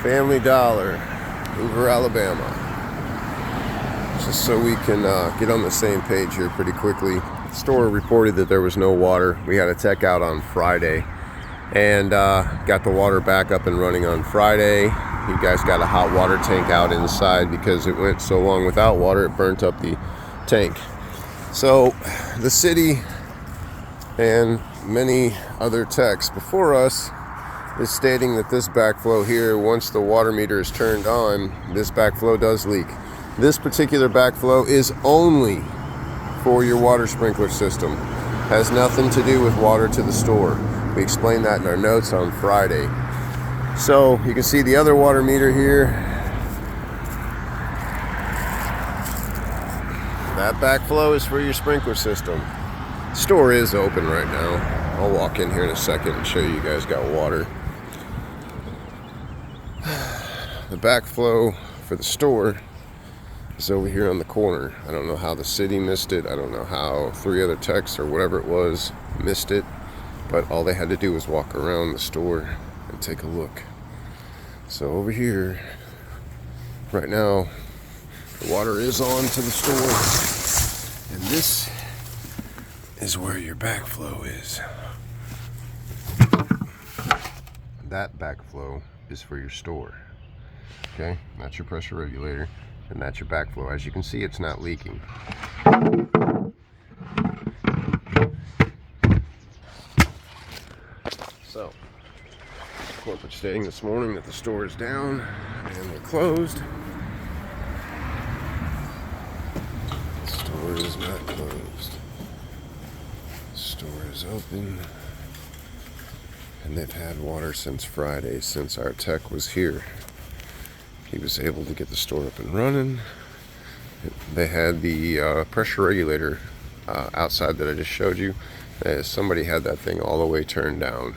Family Dollar, Hoover, Alabama. Just so we can get on the same page here pretty quickly. The store reported that there was no water. We had a tech out on Friday and got the water back up and running on Friday. You guys got a hot water tank out inside because it went so long without water it burnt up the tank. So the city and many other techs before us is stating that this backflow here, once the water meter is turned on, this backflow does leak. This particular backflow is only for your water sprinkler system. Has nothing to do with water to the store. We explained that in our notes on Friday. So you can see the other water meter here. That backflow is for your sprinkler system. Store is open right now. I'll walk in here in a second and show you guys got water. The backflow for the store is over here on the corner. I don't know how the city missed it. I don't know how 3 other techs or whatever it was missed it. But all they had to do was walk around the store and take a look. So over here, right now, the water is on to the store. And this is where your backflow is. That backflow is for your store. Okay, that's your pressure regulator, and that's your backflow. As you can see, it's not leaking. So, corporate stating this morning that the store is down and we're closed. The store is not closed. The store is open. And they've had water since Friday, since our tech was here. He was able to get the store up and running. They had the pressure regulator outside that I just showed you. Somebody had that thing all the way turned down.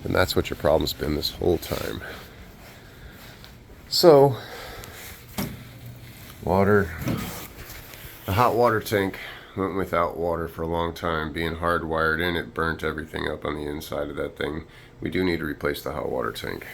And that's what your problem's been this whole time. So, water. The hot water tank went without water for a long time. Being hardwired in, it burnt everything up on the inside of that thing. We do need to replace the hot water tank.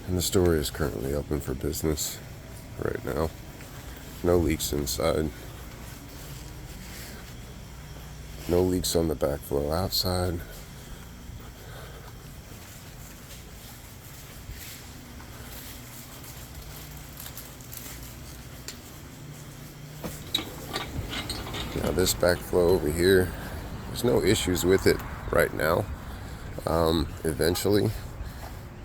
And the store is currently open for business right now. No leaks inside. No leaks on the backflow outside. Now this backflow over here, there's no issues with it right now. Eventually,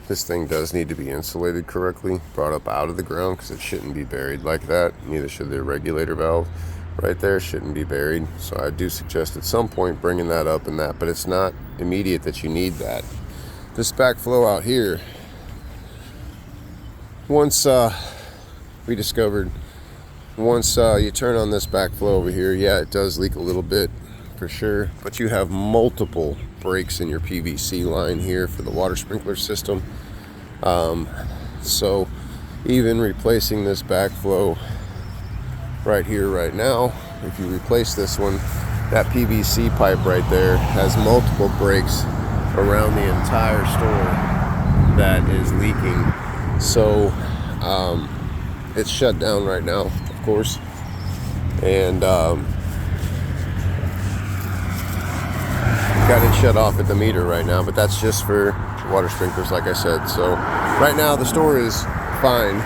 this thing does need to be insulated correctly, brought up out of the ground, because it shouldn't be buried like that. Neither should the regulator valve right there, shouldn't be buried. So I do suggest at some point bringing that up and that, but it's not immediate that you need that. This backflow out here, once we discovered, once you turn on this backflow over here, yeah, it does leak a little bit for sure, but you have multiple breaks in your PVC line here for the water sprinkler system. So even replacing this backflow right here right now, if you replace this one, that PVC pipe right there has multiple breaks around the entire store that is leaking. So it's shut down right now, of course, and got it shut off at the meter right now, but that's just for water sprinklers, like I said. So right now the store is fine,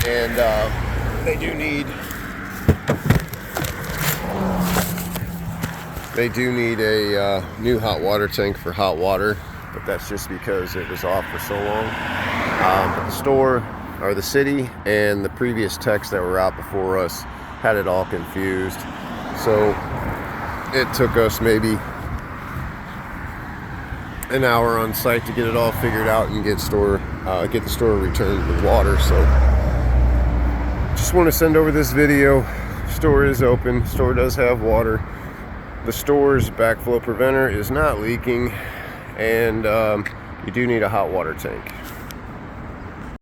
and they do need a new hot water tank for hot water, but that's just because it was off for so long. But the store, or the city, and the previous techs that were out before us had it all confused. So it took us maybe an hour on site to get it all figured out and get the store returned with water. So just want to send over this video. Store is open. Store does have water. The store's backflow preventer is not leaking, and you do need a hot water tank.